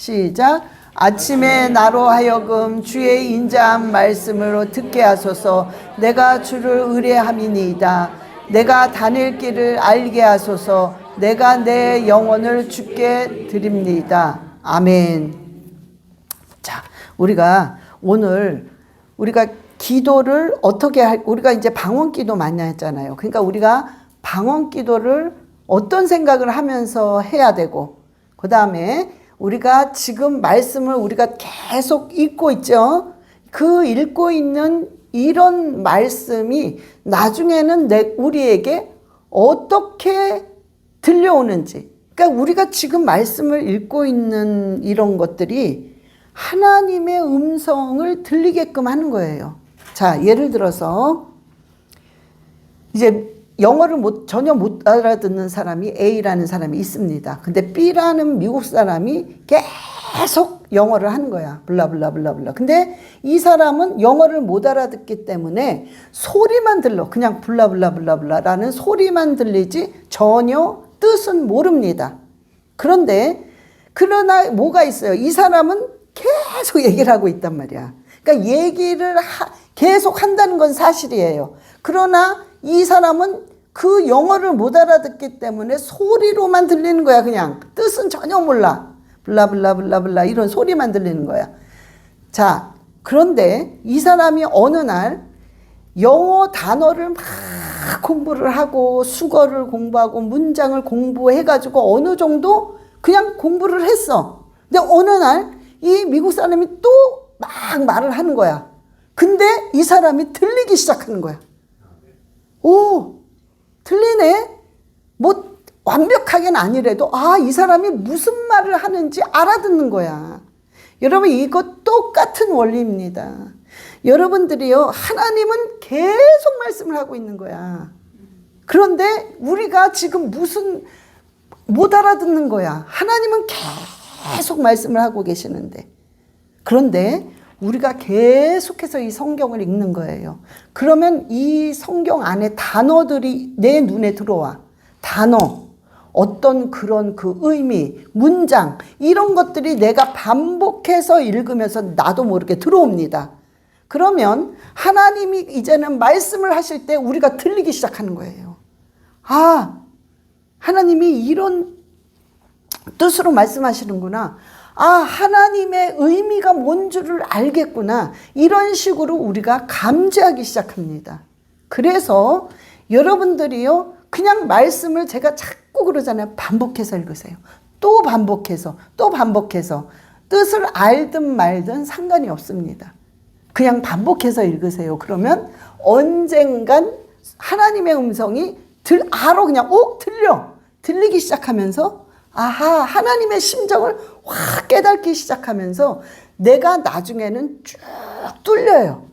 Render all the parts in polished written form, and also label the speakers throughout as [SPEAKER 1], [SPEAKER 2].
[SPEAKER 1] 시작. 아침에 나로 하여금 주의 인자한 말씀으로 듣게 하소서. 내가 주를 의뢰함이니이다. 내가 다닐 길을 알게 하소서. 내가 내 영혼을 주께 드립니다. 아멘. 자, 우리가 오늘 우리가 기도를 어떻게 우리가 이제 방언 기도 많이 했잖아요. 그러니까 우리가 방언 기도를 어떤 생각을 하면서 해야 되고, 그 다음에 우리가 지금 말씀을 우리가 계속 읽고 있죠. 그 읽고 있는 이런 말씀이 나중에는 우리에게 어떻게 들려오는지. 그러니까 우리가 지금 말씀을 읽고 있는 이런 것들이 하나님의 음성을 들리게끔 하는 거예요. 자, 예를 들어서 이제 영어를 전혀 못 알아듣는 사람이 A라는 사람이 있습니다. 근데 B라는 미국 사람이 계속 영어를 하는 거야. 블라블라블라블라. 근데 이 사람은 영어를 못 알아듣기 때문에 소리만 들려. 그냥 블라블라블라블라라는 소리만 들리지 전혀 뜻은 모릅니다. 그러나 뭐가 있어요? 이 사람은 계속 얘기를 하고 있단 말이야. 그러니까 얘기를 계속 한다는 건 사실이에요. 그러나 이 사람은 그 영어를 못 알아듣기 때문에 소리로만 들리는 거야. 그냥 뜻은 전혀 몰라. 블라블라블라블라 이런 소리만 들리는 거야. 자, 그런데 이 사람이 어느 날 영어 단어를 막 공부를 하고 수거를 공부하고 문장을 공부해가지고 어느 정도 그냥 공부를 했어. 근데 어느 날 이 미국 사람이 또 막 말을 하는 거야. 근데 이 사람이 들리기 시작하는 거야. 오, 들리네? 뭐 완벽하게는 아니래도 이 사람이 무슨 말을 하는지 알아듣는 거야. 여러분, 이거 똑같은 원리입니다. 여러분들이요, 하나님은 계속 말씀을 하고 있는 거야. 그런데 우리가 지금 못 알아듣는 거야. 하나님은 계속 말씀을 하고 계시는데. 그런데 우리가 계속해서 이 성경을 읽는 거예요. 그러면 이 성경 안에 단어들이 내 눈에 들어와. 단어, 어떤 그런 그 의미, 문장, 이런 것들이 내가 반복해서 읽으면서 나도 모르게 들어옵니다. 그러면 하나님이 이제는 말씀을 하실 때 우리가 들리기 시작하는 거예요. 하나님이 이런 뜻으로 말씀하시는구나. 하나님의 의미가 뭔 줄을 알겠구나. 이런 식으로 우리가 감지하기 시작합니다. 그래서 여러분들이요, 그냥 말씀을 제가 자꾸 그러잖아요. 반복해서 읽으세요. 또 반복해서, 또 반복해서. 뜻을 알든 말든 상관이 없습니다. 그냥 반복해서 읽으세요. 그러면 언젠간 하나님의 음성이 그냥 들리기 시작하면서 하나님의 심정을 확 깨닫기 시작하면서 내가 나중에는 쭉 뚫려요.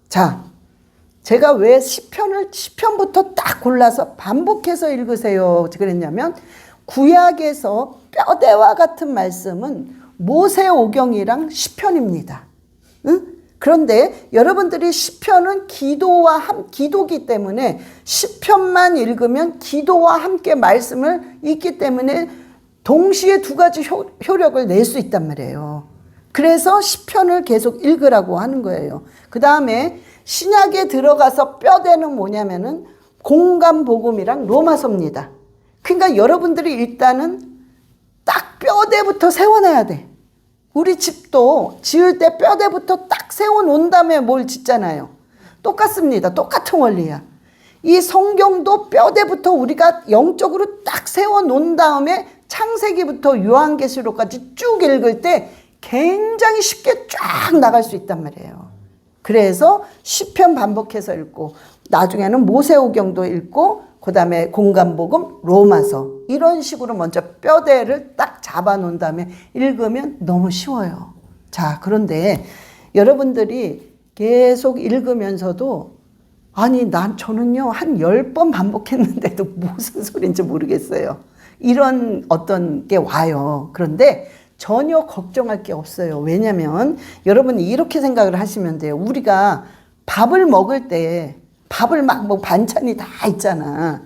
[SPEAKER 1] 자, 제가 왜 시편부터 딱 골라서 반복해서 읽으세요 그랬냐면, 구약에서 뼈대와 같은 말씀은 모세오경이랑 시편입니다. 응? 그런데 여러분들이 시편은 기도기 때문에 시편만 읽으면 기도와 함께 말씀을 읽기 때문에 동시에 두 가지 효력을 낼 수 있단 말이에요. 그래서 시편을 계속 읽으라고 하는 거예요. 그 다음에 신약에 들어가서 뼈대는 뭐냐면은 공감복음이랑 로마서입니다. 그러니까 여러분들이 일단은 딱 뼈대부터 세워놔야 돼. 우리 집도 지을 때 뼈대부터 딱 세워놓은 다음에 뭘 짓잖아요. 똑같습니다. 똑같은 원리야. 이 성경도 뼈대부터 우리가 영적으로 딱 세워놓은 다음에 창세기부터 요한계시록까지 쭉 읽을 때 굉장히 쉽게 쫙 나갈 수 있단 말이에요. 그래서 시편 반복해서 읽고, 나중에는 모세오경도 읽고, 그 다음에 공감복음, 로마서, 이런 식으로 먼저 뼈대를 딱 잡아놓은 다음에 읽으면 너무 쉬워요. 자, 그런데 여러분들이 계속 읽으면서도 저는요 한 10번 반복했는데도 무슨 소리인지 모르겠어요. 이런 어떤 게 와요. 그런데 전혀 걱정할 게 없어요. 왜냐면 여러분이 이렇게 생각을 하시면 돼요. 우리가 밥을 먹을 때 밥을 반찬이 다 있잖아.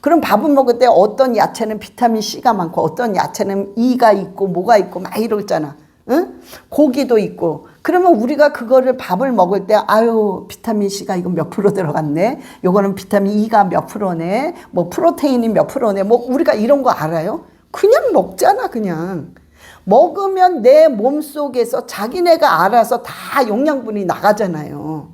[SPEAKER 1] 그럼 밥을 먹을 때 어떤 야채는 비타민 C가 많고 어떤 야채는 E가 있고 뭐가 있고 막 이러잖아. 응? 고기도 있고. 그러면 우리가 그거를 밥을 먹을 때 아유 비타민 C가 이거 몇 프로 들어갔네. 요거는 비타민 E가 몇 프로네. 뭐 프로테인이 몇 프로네. 뭐 우리가 이런 거 알아요? 그냥 먹잖아 그냥. 먹으면 내 몸속에서 자기네가 알아서 다 영양분이 나가잖아요.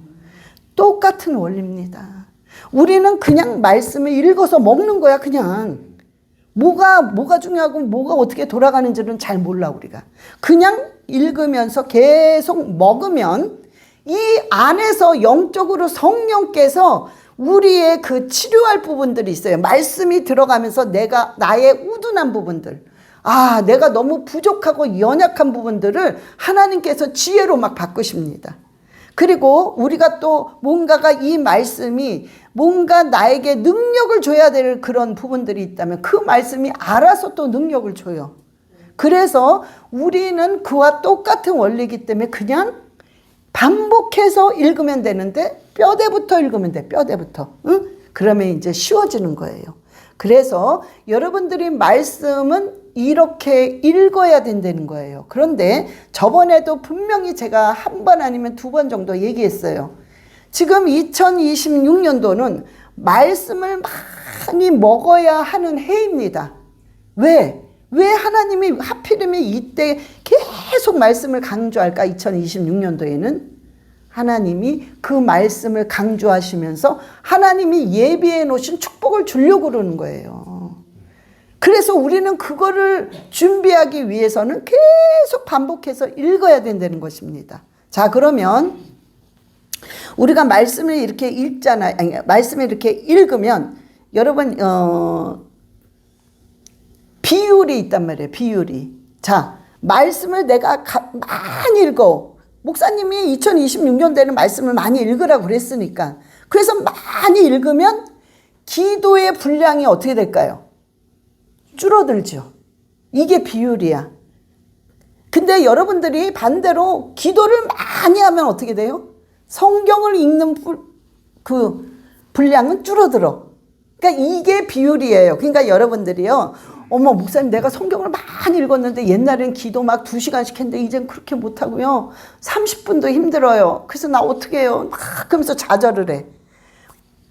[SPEAKER 1] 똑같은 원리입니다. 우리는 그냥 말씀을 읽어서 먹는 거야 그냥. 뭐가 중요하고 뭐가 어떻게 돌아가는지는 잘 몰라 우리가. 그냥 읽으면서 계속 먹으면 이 안에서 영적으로 성령께서 우리의 그 치료할 부분들이 있어요. 말씀이 들어가면서 나의 우둔한 부분들, 내가 너무 부족하고 연약한 부분들을 하나님께서 지혜로 막 바꾸십니다. 그리고 우리가 또 뭔가가 이 말씀이 뭔가 나에게 능력을 줘야 될 그런 부분들이 있다면 그 말씀이 알아서 또 능력을 줘요. 그래서 우리는 그와 똑같은 원리이기 때문에 그냥 반복해서 읽으면 되는데 뼈대부터 읽으면 돼. 뼈대부터. 응? 그러면 이제 쉬워지는 거예요. 그래서 여러분들이 말씀은 이렇게 읽어야 된다는 거예요. 그런데 저번에도 분명히 제가 한 번 아니면 두 번 정도 얘기했어요. 지금 2026년도는 말씀을 많이 먹어야 하는 해입니다. 왜 하나님이 하필이면 이때 계속 말씀을 강조할까? 2026년도에는 하나님이 그 말씀을 강조하시면서 하나님이 예비해 놓으신 축복을 주려고 그러는 거예요. 그래서 우리는 그거를 준비하기 위해서는 계속 반복해서 읽어야 된다는 것입니다. 자, 그러면 우리가 말씀을 이렇게 읽잖아요. 말씀을 이렇게 읽으면 여러분 비율이 있단 말이에요. 비율이. 자, 말씀을 내가 많이 읽어. 목사님이 2026년도에는 말씀을 많이 읽으라고 그랬으니까. 그래서 많이 읽으면 기도의 분량이 어떻게 될까요? 줄어들죠. 이게 비율이야. 근데 여러분들이 반대로 기도를 많이 하면 어떻게 돼요? 성경을 읽는 그 분량은 줄어들어. 그러니까 이게 비율이에요. 그러니까 여러분들이요. 어머 목사님 내가 성경을 많이 읽었는데 옛날엔 기도 막 2시간씩 했는데 이젠 그렇게 못하고요. 30분도 힘들어요. 그래서 나 어떻게 해요? 막 그러면서 좌절을 해.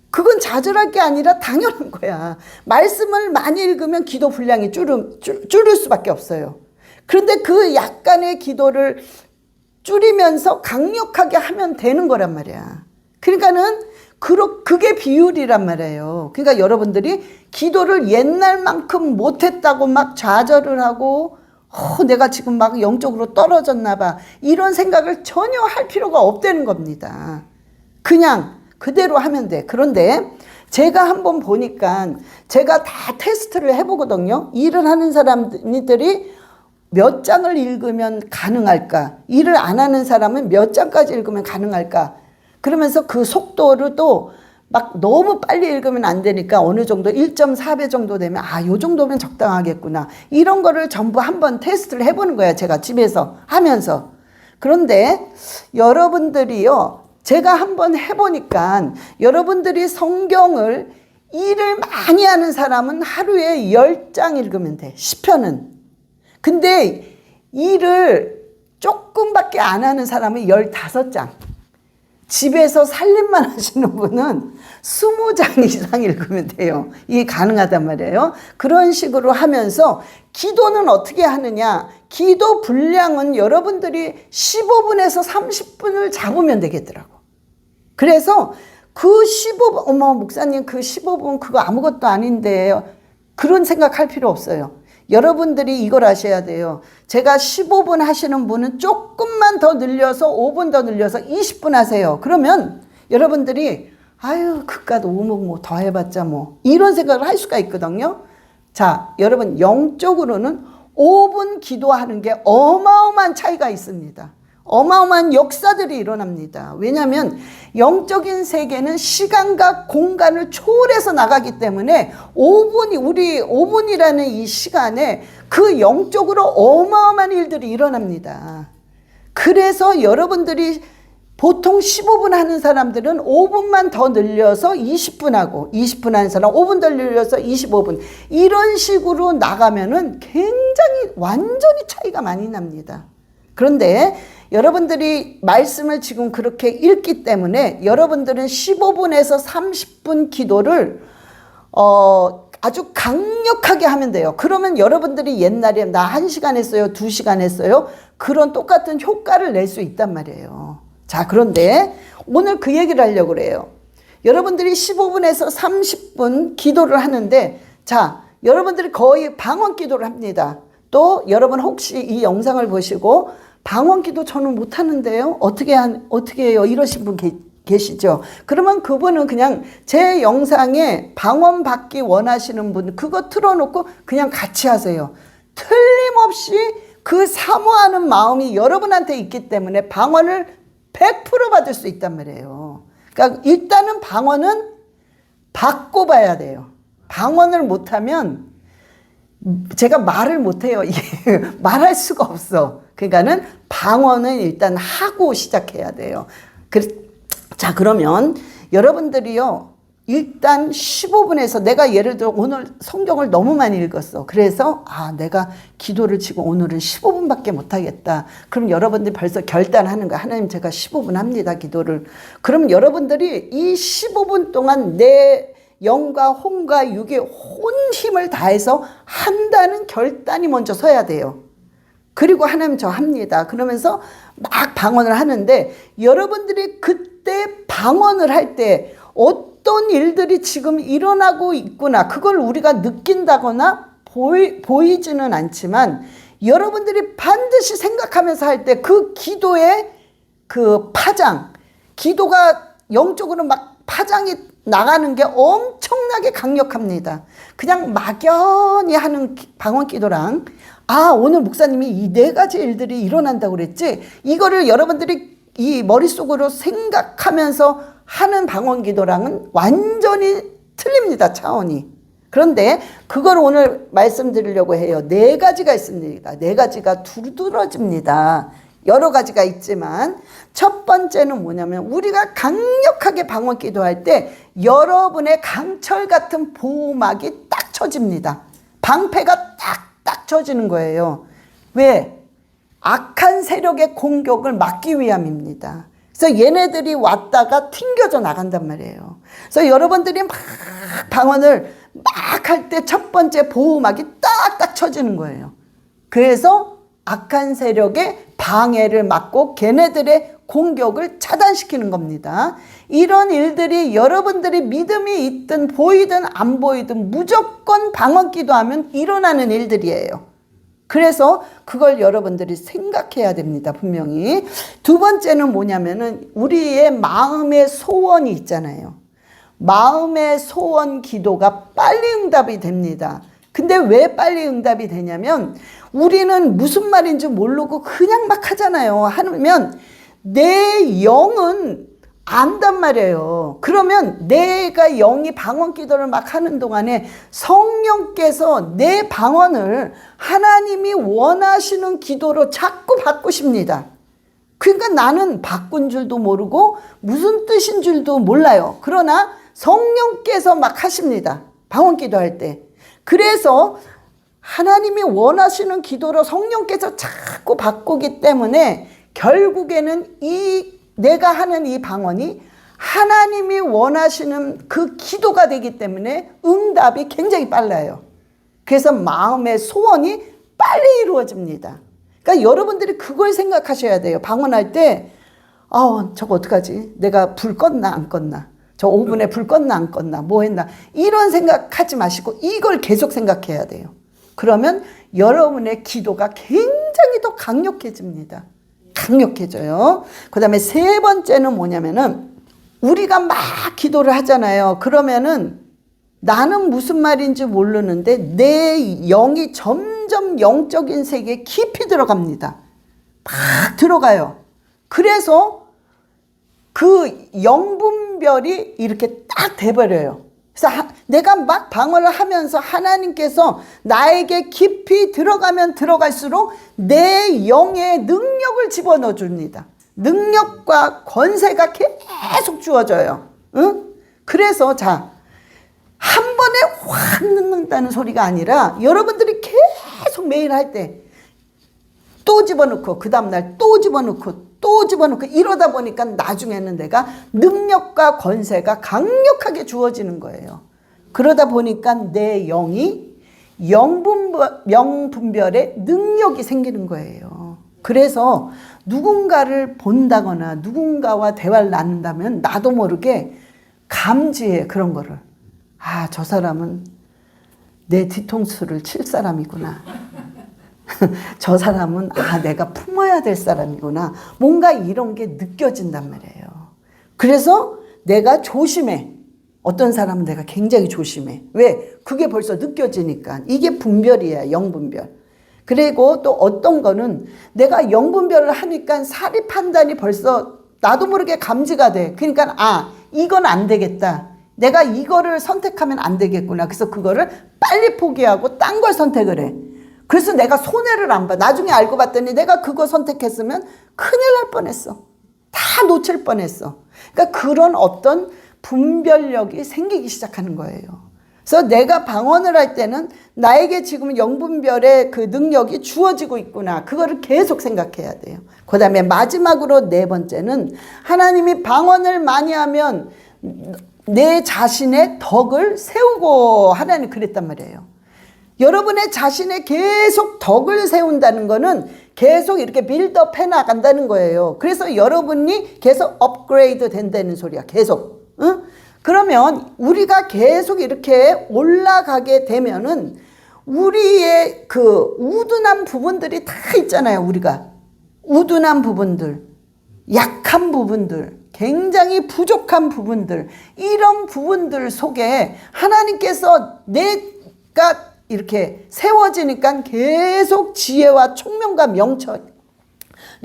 [SPEAKER 1] 그건 좌절할 게 아니라 당연한 거야. 말씀을 많이 읽으면 기도 분량이 줄을 수밖에 없어요. 그런데 그 약간의 기도를 줄이면서 강력하게 하면 되는 거란 말이야. 그러니까는 그게 비율이란 말이에요. 그러니까 여러분들이 기도를 옛날만큼 못했다고 막 좌절을 하고 내가 지금 막 영적으로 떨어졌나 봐. 이런 생각을 전혀 할 필요가 없다는 겁니다. 그냥 그대로 하면 돼. 그런데 제가 한번 보니까 제가 다 테스트를 해보거든요. 일을 하는 사람들이 몇 장을 읽으면 가능할까? 일을 안 하는 사람은 몇 장까지 읽으면 가능할까? 그러면서 그 속도를 또 막 너무 빨리 읽으면 안 되니까 어느 정도 1.4배 정도 되면 요 정도면 적당하겠구나. 이런 거를 전부 한번 테스트를 해보는 거야. 제가 집에서 하면서. 그런데 여러분들이요. 제가 한번 해보니까 여러분들이 성경을 일을 많이 하는 사람은 하루에 10장 읽으면 돼. 시편은. 근데 일을 조금밖에 안 하는 사람은 15장. 집에서 살림만 하시는 분은 20장 이상 읽으면 돼요. 이게 가능하단 말이에요. 그런 식으로 하면서 기도는 어떻게 하느냐. 기도 분량은 여러분들이 15분에서 30분을 잡으면 되겠더라고. 그래서 그 15분, 어머 목사님 그 15분 그거 아무것도 아닌데 그런 생각할 필요 없어요. 여러분들이 이걸 아셔야 돼요. 제가 15분 하시는 분은 조금만 더 늘려서 5분 더 늘려서 20분 하세요. 그러면 여러분들이 그깟 오목 뭐 더 해봤자 뭐 이런 생각을 할 수가 있거든요. 자, 여러분 영적으로는 5분 기도하는 게 어마어마한 차이가 있습니다. 어마어마한 역사들이 일어납니다. 왜냐하면 영적인 세계는 시간과 공간을 초월해서 나가기 때문에 5분이라는 이 시간에 그 영적으로 어마어마한 일들이 일어납니다. 그래서 여러분들이 보통 15분 하는 사람들은 5분만 더 늘려서 20분 하고 20분 하는 사람 5분 더 늘려서 25분 이런 식으로 나가면은 굉장히 완전히 차이가 많이 납니다. 그런데 여러분들이 말씀을 지금 그렇게 읽기 때문에 여러분들은 15분에서 30분 기도를 아주 강력하게 하면 돼요. 그러면 여러분들이 옛날에 나 1시간 했어요, 2시간 했어요. 그런 똑같은 효과를 낼 수 있단 말이에요. 자, 그런데 오늘 그 얘기를 하려고 그래요. 여러분들이 15분에서 30분 기도를 하는데, 자, 여러분들이 거의 방언 기도를 합니다. 또 여러분 혹시 이 영상을 보시고 방언 기도 저는 못하는데요. 어떻게 해요? 이러신 분 계시죠? 그러면 그분은 그냥 제 영상에 방언 받기 원하시는 분 그거 틀어놓고 그냥 같이 하세요. 틀림없이 그 사모하는 마음이 여러분한테 있기 때문에 방언을 100% 받을 수 있단 말이에요. 그러니까 일단은 방언은 받고 봐야 돼요. 방언을 못하면 제가 말을 못해요. 이게 말할 수가 없어. 그러니까는 방언은 일단 하고 시작해야 돼요. 자, 그러면 여러분들이요, 일단 15분에서 내가 예를 들어 오늘 성경을 너무 많이 읽었어. 그래서 내가 기도를 지금 오늘은 15분밖에 못하겠다. 그럼 여러분들이 벌써 결단하는 거야. 하나님 제가 15분 합니다. 기도를. 그럼 여러분들이 이 15분 동안 내 영과 혼과 육의 혼 힘을 다해서 한다는 결단이 먼저 서야 돼요. 그리고 하나님 저 합니다. 그러면서 막 방언을 하는데 여러분들이 그때 방언을 할 때 어떤 일들이 지금 일어나고 있구나. 그걸 우리가 느낀다거나 보이지는 않지만 여러분들이 반드시 생각하면서 할 때 그 기도의 그 파장, 기도가 영적으로 막 파장이 나가는 게 엄청나게 강력합니다. 그냥 막연히 하는 방언 기도랑 오늘 목사님이 이 4가지 일들이 일어난다고 그랬지? 이거를 여러분들이 이 머릿속으로 생각하면서 하는 방언 기도랑은 완전히 틀립니다. 차원이. 그런데 그걸 오늘 말씀드리려고 해요. 4가지가 있습니다. 4가지가 두드러집니다. 여러 가지가 있지만 첫 번째는 뭐냐면 우리가 강력하게 방언 기도할 때 여러분의 강철 같은 보호막이 딱 쳐집니다. 방패가 딱 쳐지는 거예요. 왜? 악한 세력의 공격을 막기 위함입니다. 그래서 얘네들이 왔다가 튕겨져 나간단 말이에요. 그래서 여러분들이 막 방언을 막 할 때 첫 번째 보호막이 딱 쳐지는 거예요. 그래서 악한 세력의 방해를 막고 걔네들의 공격을 차단시키는 겁니다. 이런 일들이 여러분들이 믿음이 있든 보이든 안 보이든 무조건 방언 기도하면 일어나는 일들이에요. 그래서 그걸 여러분들이 생각해야 됩니다. 분명히. 두 번째는 뭐냐면은 우리의 마음의 소원이 있잖아요. 마음의 소원 기도가 빨리 응답이 됩니다. 근데 왜 빨리 응답이 되냐면 우리는 무슨 말인지 모르고 그냥 막 하잖아요. 하면 내 영은 안단 말이에요. 그러면 내가 영이 방언 기도를 막 하는 동안에 성령께서 내 방언을 하나님이 원하시는 기도로 자꾸 바꾸십니다. 그러니까 나는 바꾼 줄도 모르고 무슨 뜻인 줄도 몰라요. 그러나 성령께서 막 하십니다. 방언 기도할 때. 그래서 하나님이 원하시는 기도로 성령께서 자꾸 바꾸기 때문에 결국에는 내가 하는 이 방언이 하나님이 원하시는 그 기도가 되기 때문에 응답이 굉장히 빨라요. 그래서 마음의 소원이 빨리 이루어집니다. 그러니까 여러분들이 그걸 생각하셔야 돼요. 방언할 때 저거 어떡하지? 내가 불 껐나 안 껐나? 저 5분에 불 껐나 안 껐나? 뭐 했나? 이런 생각하지 마시고 이걸 계속 생각해야 돼요. 그러면 여러분의 기도가 굉장히 더 강력해집니다. 강력해져요. 그 다음에 세 번째는 뭐냐면은 우리가 막 기도를 하잖아요. 그러면은 나는 무슨 말인지 모르는데 내 영이 점점 영적인 세계에 깊이 들어갑니다. 막 들어가요. 그래서 그 영분별이 이렇게 딱 돼버려요. 그래서 내가 막 방언을 하면서 하나님께서 나에게 깊이 들어가면 들어갈수록 내 영의 능력을 집어넣어 줍니다. 능력과 권세가 계속 주어져요. 응? 그래서 자, 한 번에 확 넣는다는 소리가 아니라 여러분들이 계속 매일 할 때 또 집어넣고 그 다음날 또 집어넣고 또 집어넣고 이러다 보니까 나중에는 내가 능력과 권세가 강력하게 주어지는 거예요. 그러다 보니까 내 영이 명분별의 능력이 생기는 거예요. 그래서 누군가를 본다거나 누군가와 대화를 나눈다면 나도 모르게 감지해, 그런 거를. 아, 저 사람은 내 뒤통수를 칠 사람이구나. 저 사람은 내가 품어야 될 사람이구나. 뭔가 이런 게 느껴진단 말이에요. 그래서 내가 조심해. 어떤 사람은 내가 굉장히 조심해. 왜? 그게 벌써 느껴지니까. 이게 분별이야, 영분별. 그리고 또 어떤 거는 내가 영분별을 하니까 사리 판단이 벌써 나도 모르게 감지가 돼. 그러니까 이건 안 되겠다. 내가 이거를 선택하면 안 되겠구나. 그래서 그거를 빨리 포기하고 딴 걸 선택을 해. 그래서 내가 손해를 안 봐. 나중에 알고 봤더니 내가 그거 선택했으면 큰일 날 뻔했어. 다 놓칠 뻔했어. 그러니까 그런 어떤 분별력이 생기기 시작하는 거예요. 그래서 내가 방언을 할 때는 나에게 지금 영분별의 그 능력이 주어지고 있구나. 그거를 계속 생각해야 돼요. 그 다음에 마지막으로 네 번째는 하나님이 방언을 많이 하면 내 자신의 덕을 세우고 하나님 그랬단 말이에요. 여러분의 자신의 계속 덕을 세운다는 거는 계속 이렇게 빌드업 해 나간다는 거예요. 그래서 여러분이 계속 업그레이드 된다는 소리야. 계속. 응? 그러면 우리가 계속 이렇게 올라가게 되면은 우리의 그 우둔한 부분들이 다 있잖아요. 우리가 우둔한 부분들, 약한 부분들, 굉장히 부족한 부분들, 이런 부분들 속에 하나님께서 내가 이렇게 세워지니까 계속 지혜와 총명과 명철이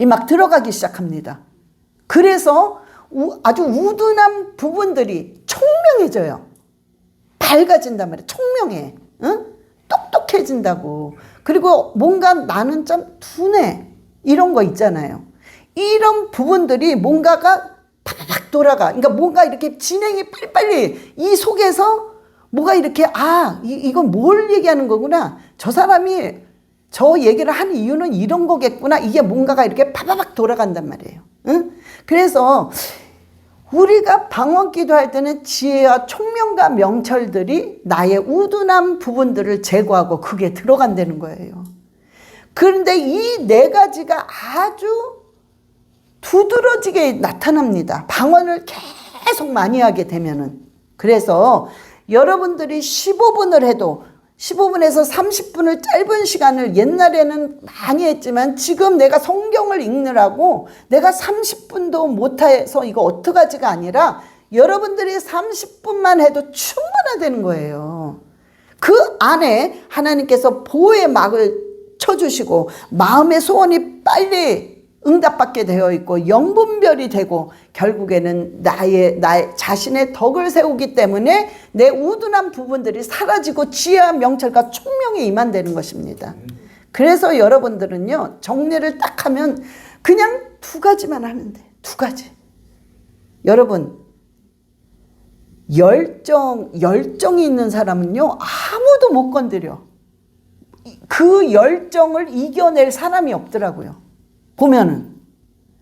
[SPEAKER 1] 막 들어가기 시작합니다. 그래서 아주 우둔한 부분들이 총명해져요. 밝아진단 말이에요. 총명해. 응? 똑똑해진다고. 그리고 뭔가 나는 좀 둔해. 이런 거 있잖아요. 이런 부분들이 뭔가가 팍팍 돌아가. 그러니까 뭔가 이렇게 진행이 빨리빨리 이 속에서 뭐가 이렇게 이건 뭘 얘기하는 거구나. 저 사람이 저 얘기를 하는 이유는 이런 거겠구나. 이게 뭔가가 이렇게 파바박 돌아간단 말이에요. 응? 그래서 우리가 방언 기도할 때는 지혜와 총명과 명철들이 나의 우둔한 부분들을 제거하고 그게 들어간다는 거예요. 그런데 이 네 가지가 아주 두드러지게 나타납니다. 방언을 계속 많이 하게 되면은. 그래서 여러분들이 15분을 해도 15분에서 30분을 짧은 시간을 옛날에는 많이 했지만 지금 내가 성경을 읽느라고 내가 30분도 못해서 이거 어떡하지가 아니라 여러분들이 30분만 해도 충분하다는 거예요. 그 안에 하나님께서 보호의 막을 쳐주시고 마음의 소원이 빨리 응답받게 되어 있고 영분별이 되고 결국에는 나의 자신의 덕을 세우기 때문에 내 우둔한 부분들이 사라지고 지혜와 명철과 총명이 임한다는 것입니다. 그래서 여러분들은요, 정리를 딱 하면 그냥 두 가지만 하는데, 두 가지. 여러분, 열정이 있는 사람은요, 아무도 못 건드려. 그 열정을 이겨낼 사람이 없더라고요. 보면은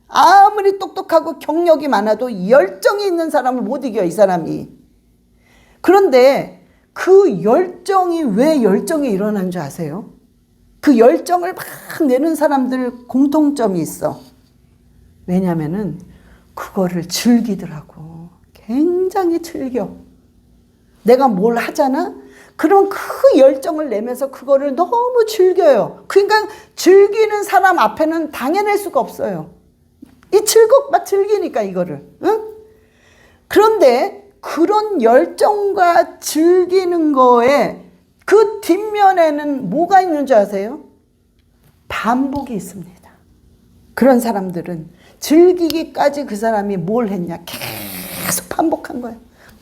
[SPEAKER 1] 아무리 똑똑하고 경력이 많아도 열정이 있는 사람을 못 이겨, 이 사람이. 그런데 그 열정이 왜 열정이 일어난 줄 아세요? 그 열정을 막 내는 사람들 공통점이 있어. 왜냐면은 그거를 즐기더라고. 굉장히 즐겨. 내가 뭘 하잖아? 그럼 그 열정을 내면서 그거를 너무 즐겨요. 그러니까 즐기는 사람 앞에는 당해낼 수가 없어요. 이 막 즐기니까 이거를. 응? 그런데 그런 열정과 즐기는 거에 그 뒷면에는 뭐가 있는 줄 아세요? 반복이 있습니다. 그런 사람들은 즐기기까지 그 사람이 뭘 했냐? 계속 반복한 거예요.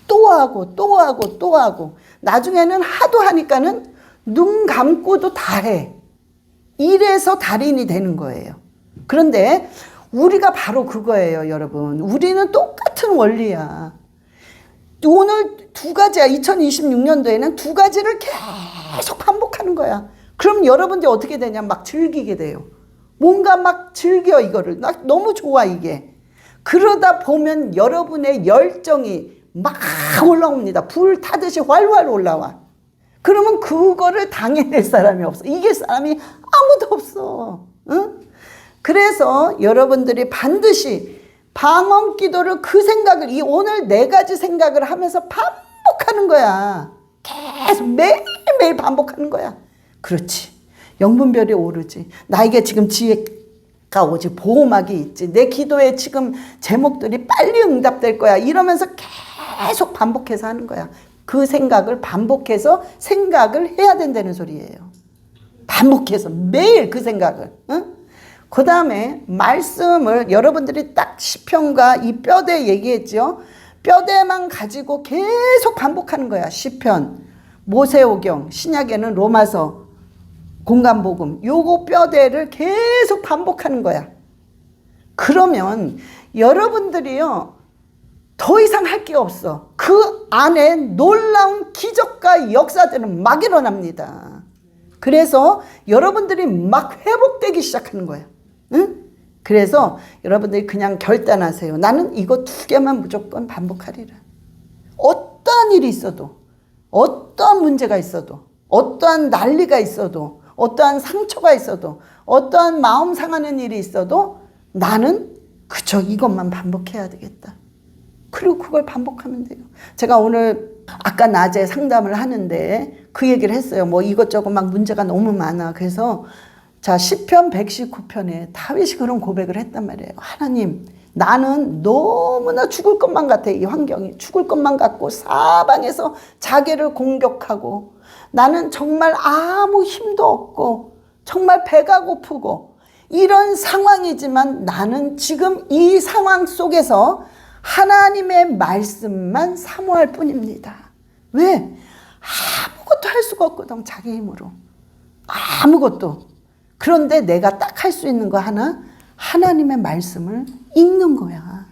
[SPEAKER 1] 또 하고 또 하고 또 하고 나중에는 하도 하니까는 눈 감고도 다 해. 이래서 달인이 되는 거예요. 그런데 우리가 바로 그거예요, 여러분. 우리는 똑같은 원리야. 오늘 두 가지야. 2026년도에는 두 가지를 계속 반복하는 거야. 그럼 여러분들이 어떻게 되냐? 막 즐기게 돼요. 뭔가 막 즐겨, 이거를. 나 너무 좋아, 이게. 그러다 보면 여러분의 열정이 막 올라옵니다. 불 타듯이 활활 올라와. 그러면 그거를 당해낼 사람이 없어. 이길 사람이 아무도 없어. 응? 그래서 여러분들이 반드시 방언 기도를 그 생각을, 이 오늘 네 가지 생각을 하면서 반복하는 거야. 계속 매일매일 반복하는 거야. 그렇지. 영분별이 오르지. 나에게 지금 지혜가 오지. 보호막이 있지. 내 기도에 지금 제목들이 빨리 응답될 거야. 이러면서 계속 반복해서 하는 거야. 그 생각을 반복해서 생각을 해야 된다는 소리예요. 반복해서 매일 그 생각을. 응? 그 다음에 말씀을 여러분들이 딱 시편과 이 뼈대 얘기했죠. 뼈대만 가지고 계속 반복하는 거야. 시편, 모세오경, 신약에는 로마서, 공간복음, 요거 뼈대를 계속 반복하는 거야. 그러면 여러분들이요, 더 이상 할 게 없어. 그 안에 놀라운 기적과 역사들은 막 일어납니다. 그래서 여러분들이 막 회복되기 시작하는 거야. 응? 그래서 여러분들이 그냥 결단하세요. 나는 이거 두 개만 무조건 반복하리라. 어떠한 일이 있어도, 어떠한 문제가 있어도, 어떠한 난리가 있어도, 어떠한 상처가 있어도, 어떠한 마음 상하는 일이 있어도 나는 그저 이것만 반복해야 되겠다. 그리고 그걸 반복하면 돼요. 제가 오늘 아까 낮에 상담을 하는데 그 얘기를 했어요. 뭐 이것저것 막 문제가 너무 많아. 그래서 자, 시편 119편에 다윗이 그런 고백을 했단 말이에요. 하나님, 나는 너무나 죽을 것만 같아. 이 환경이 죽을 것만 같고 사방에서 자기를 공격하고 나는 정말 아무 힘도 없고 정말 배가 고프고 이런 상황이지만 나는 지금 이 상황 속에서 하나님의 말씀만 사모할 뿐입니다. 왜? 아무것도 할 수가 없거든, 자기 힘으로. 아무것도. 그런데 내가 딱 할 수 있는 거 하나, 하나님의 말씀을 읽는 거야.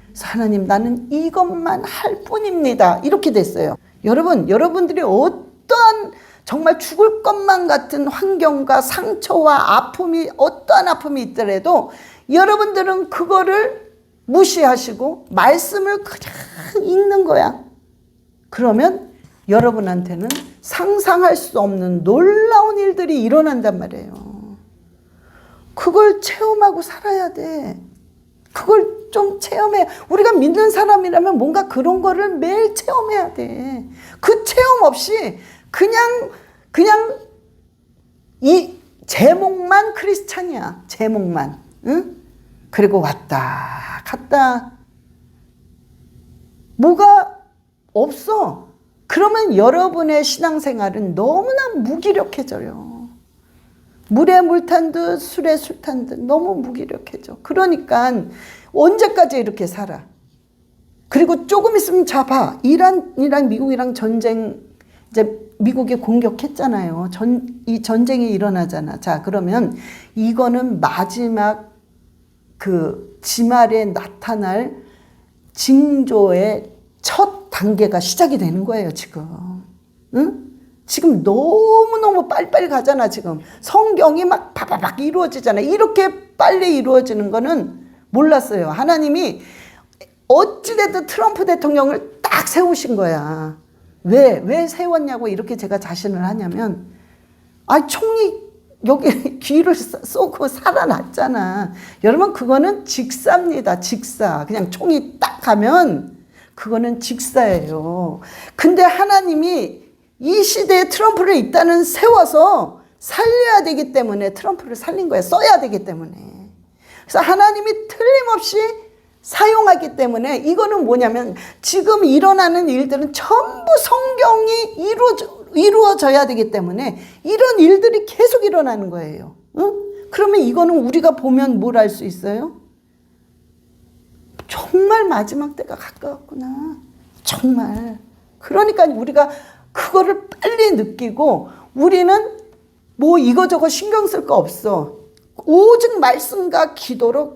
[SPEAKER 1] 그래서 하나님, 나는 이것만 할 뿐입니다. 이렇게 됐어요. 여러분들이 어떤 정말 죽을 것만 같은 환경과 상처와 아픔이, 어떠한 아픔이 있더라도 여러분들은 그거를 무시하시고 말씀을 그냥 읽는 거야. 그러면 여러분한테는 상상할 수 없는 놀라운 일들이 일어난단 말이에요. 그걸 체험하고 살아야 돼. 그걸 좀 체험해. 우리가 믿는 사람이라면 뭔가 그런 거를 매일 체험해야 돼. 그 체험 없이 그냥 이 제목만 크리스찬이야. 제목만. 응? 그리고 왔다 갔다. 뭐가 없어. 그러면 여러분의 신앙생활은 너무나 무기력해져요. 물에 물 탄 듯 술에 술 탄 듯 너무 무기력해져. 그러니까 언제까지 이렇게 살아. 그리고 조금 있으면 잡아. 이란이랑 미국이랑 전쟁, 이제 미국이 공격했잖아요. 이 전쟁이 일어나잖아. 자, 그러면 이거는 마지막 그 지말에 나타날 징조의 첫 단계가 시작이 되는 거예요, 지금. 응? 지금 너무너무 빨리빨리 가잖아, 지금. 성경이 막 바바박 이루어지잖아. 이렇게 빨리 이루어지는 거는 몰랐어요. 하나님이 어찌됐든 트럼프 대통령을 딱 세우신 거야. 왜 세웠냐고 이렇게 제가 자신을 하냐면, 총이 여기 귀를 쏘고 살아났잖아. 여러분, 그거는 직사입니다. 직사. 그냥 총이 딱 가면 그거는 직사예요. 근데 하나님이 이 시대에 트럼프를 일단은 세워서 살려야 되기 때문에 트럼프를 살린 거야. 써야 되기 때문에. 그래서 하나님이 틀림없이 사용하기 때문에 이거는 뭐냐면 지금 일어나는 일들은 전부 성경이 이루어져야 되기 때문에 이런 일들이 계속 일어나는 거예요. 응? 그러면 이거는 우리가 보면 뭘 알 수 있어요? 정말 마지막 때가 가까웠구나. 정말. 그러니까 우리가 그거를 빨리 느끼고 우리는 뭐 이거저거 신경 쓸 거 없어. 오직 말씀과 기도로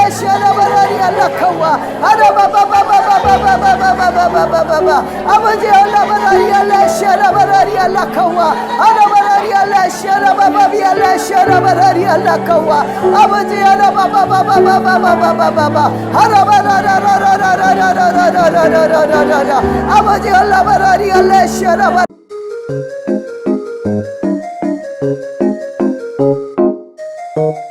[SPEAKER 1] 샤라바라리 알라카와 아라바바바바바바바바바바바바바바 아버지 알라바라리 알라 샤라바라리 알라카와 아라바라리 알라 샤라바바비 알라 샤라바라리 알라카와 아버지 아라바바바바바바바바바바 아라바라라라라라라라라라라라라 아버지 알라바라리 알라 샤라바
[SPEAKER 2] Thank